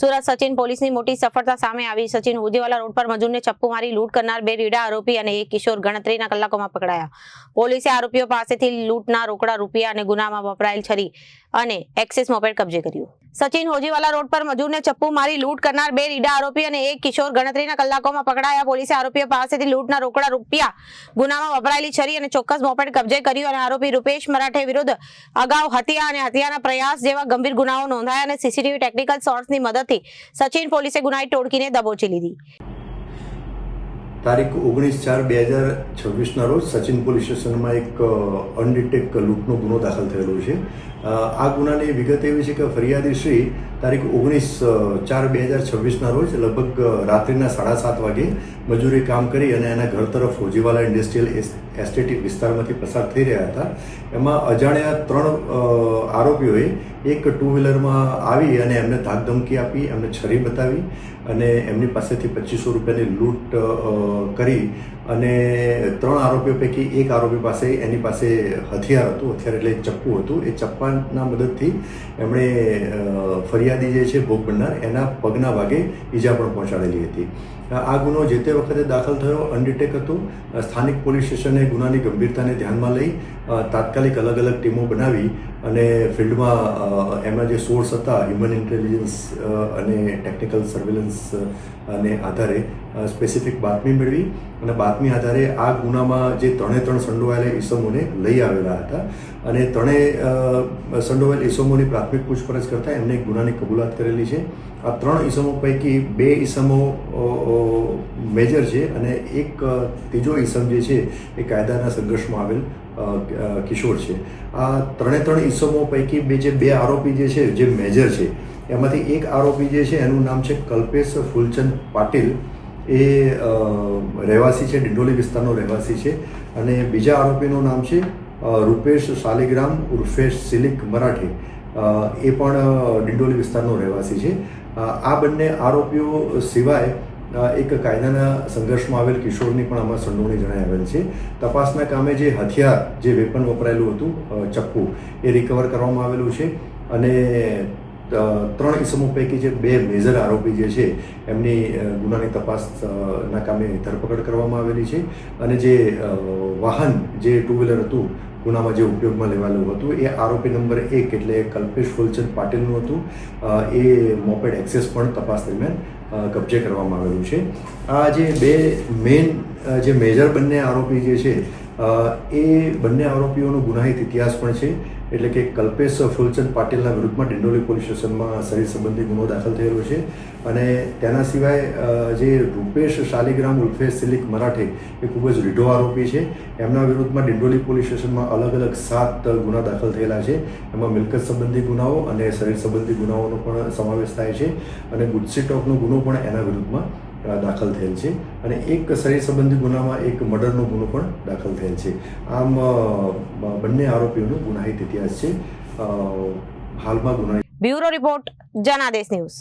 સુરત સચિન પોલીસની મોટી સફળતા સામે આવી। સચિન હોજીવાલા રોડ પર મજૂરને ચપ્પુ મારી લૂંટ કરનાર 2 રીડા આરોપી અને એક કિશોર ગણતરીના કલાકોમાં પકડાયા। પોલીસે આરોપીઓ પાસેથી લૂંટના રોકડા રૂપિયા અને ગુનામાં વપરાયેલ છરી અને એક્સેસ મોપેડ કબજે કર્યું। સચિન હોજીવાલા રોડ પર મજૂરને ચપ્પુ મારી લૂંટ કરનાર 2 રીડા આરોપી અને એક કિશોર ગણતરીના કલાકોમાં પકડાયા। પોલીસે આરોપીઓ પાસેથી લૂંટના રોકડા રૂપિયા, ગુનામાં વપરાયેલી છરી અને ચોક્કસ મોપેડ કબજે કર્યું અને આરોપી રૂપેશ મરાઠે વિરુદ્ધ અગાઉ હત્યા અને હત્યાના પ્રયાસ જેવા ગંભીર ગુનાઓ નોંધાયા અને સીસીટીવી ટેકનિકલ સોર્સની મદદથી સચિન પોલીસે ગુનાહિત ટોળકીને દબોચી લીધી। તારીખ 19/4/2026 રોજ સચિન પોલીસ સ્ટેશનમાં એક અનડિટેક લૂંટનો ગુનો દાખલ થયેલો છે। આ ગુનાની વિગત એવી છે કે ફરિયાદી શ્રી તારીખ 19/4/2026 રોજ લગભગ રાત્રિના 7:30 વાગે મજૂરી કામ કરી અને એના ઘર તરફ હોજીવાલા ઇન્ડસ્ટ્રીયલ એસ્ટેટ વિસ્તારમાંથી પસાર થઈ રહ્યા હતા। એમાં અજાણ્યા 3 આરોપીઓએ એક 2-વ્હીલરમાં આવી અને એમને ધાકધમકી આપી, એમને છરી બતાવી અને એમની પાસેથી 2500 રૂપિયાની લૂંટ કરી અને 3 આરોપીઓ પૈકી એક આરોપી પાસે એની પાસે હથિયાર હતું, હથિયાર એટલે ચપ્પુ હતું। એ ચપ્પાના મદદથી એમણે ફરિયાદી જે છે ભોગ બનનાર એના પગના ભાગે ઈજા પણ પહોંચાડેલી હતી। આ ગુનો જે તે વખતે દાખલ થયો અનડિટેક હતો। સ્થાનિક પોલીસ સ્ટેશને ગુનાની ગંભીરતાને ધ્યાનમાં લઈ તાત્કાલિક અલગ અલગ ટીમો બનાવી અને ફિલ્ડમાં એમના જે સોર્સ હતા હ્યુમન ઇન્ટેલિજન્સ અને ટેકનિકલ સર્વેલન્સ અને આધારે સ્પેસિફિક બાતમી મેળવી અને બાતમી આધારે આ ગુનામાં જે 3 સંડોવાયેલા ઈસમોને લઈ આવેલા હતા અને 3 સંડોવાયેલ ઈસમોની પ્રાથમિક પૂછપરછ કરતાં એમને ગુનાની કબૂલાત કરેલી છે। આ 3 ઈસમો પૈકી 2 ઈસમો મેજર છે અને એક ત્રીજો ઈસમ જે છે એ કાયદાના સંઘર્ષમાં આવેલ કિશોર છે। આ 3 ઈસમો પૈકી જે 2 આરોપી જે છે જે મેજર છે એમાંથી એક આરોપી જે છે એનું નામ છે કલ્પેશ ફૂલચંદ પાટીલ। એ રહેવાસી છે, ડિંડોલી વિસ્તારનો રહેવાસી છે અને બીજા આરોપીનું નામ છે રૂપેશ શાલિગ્રામ ઉર્ફે સિલિક મરાઠે। એ પણ ડિંડોલી વિસ્તારનો રહેવાસી છે। આ બંને આરોપીઓ સિવાય એક કાયદાના સંઘર્ષમાં આવેલ કિશોરની પણ આમાં સંડોવણી જણાઈ આવેલ છે। તપાસના કામે જે હથિયાર, જે વેપન વપરાયેલું હતું ચપ્પુ, એ રિકવર કરવામાં આવેલું છે અને 3 ઈસમો પૈકી જે 2 મેજર આરોપી જે છે એમની ગુનાની તપાસના કામે ધરપકડ કરવામાં આવેલી છે અને જે વાહન, જે 2-વ્હીલર હતું ગુનામાં જે ઉપયોગમાં લેવાયેલું હતું એ આરોપી નંબર 1 એટલે કલ્પેશ ફૂલચંદ પાટીલનું હતું। એ મોપેડ એક્સેસ પણ તપાસ દરમિયાન કબજે કરવામાં આવેલું છે। આ જે 2 મેઇન જે મેજર બંને આરોપી જે છે એ બંને આરોપીઓનો ગુનાહિત ઇતિહાસ પણ છે। એટલે કે કલ્પેશ ફૂલચંદ પાટીલના વિરુદ્ધમાં ડિંડોલી પોલીસ સ્ટેશનમાં શરીર સંબંધી ગુનો દાખલ થયેલો છે અને તેના સિવાય જે રૂપેશ શાલિગ્રામ ઉર્ફે સિલિક મરાઠે એ ખૂબ જ રીઢો આરોપી છે। એમના વિરુદ્ધમાં ડિંડોલી પોલીસ સ્ટેશનમાં અલગ અલગ 7 ગુના દાખલ થયેલા છે। એમાં મિલકત સંબંધી ગુનાઓ અને શરીર સંબંધી ગુનાઓનો પણ સમાવેશ થાય છે અને ગુજસી ટોકનો ગુનો પણ એના વિરુદ્ધમાં દાખલ થયેલ છે અને એક શરીર સંબંધી ગુનામાં એક મર્ડરનો ગુનો પણ દાખલ થયેલ છે। આમ બંને આરોપીઓનો ગુનાહિત ઇતિહાસ છે। હાલમાં ગુનાહિત બ્યુરો રિપોર્ટ જનાદેશ ન્યૂઝ।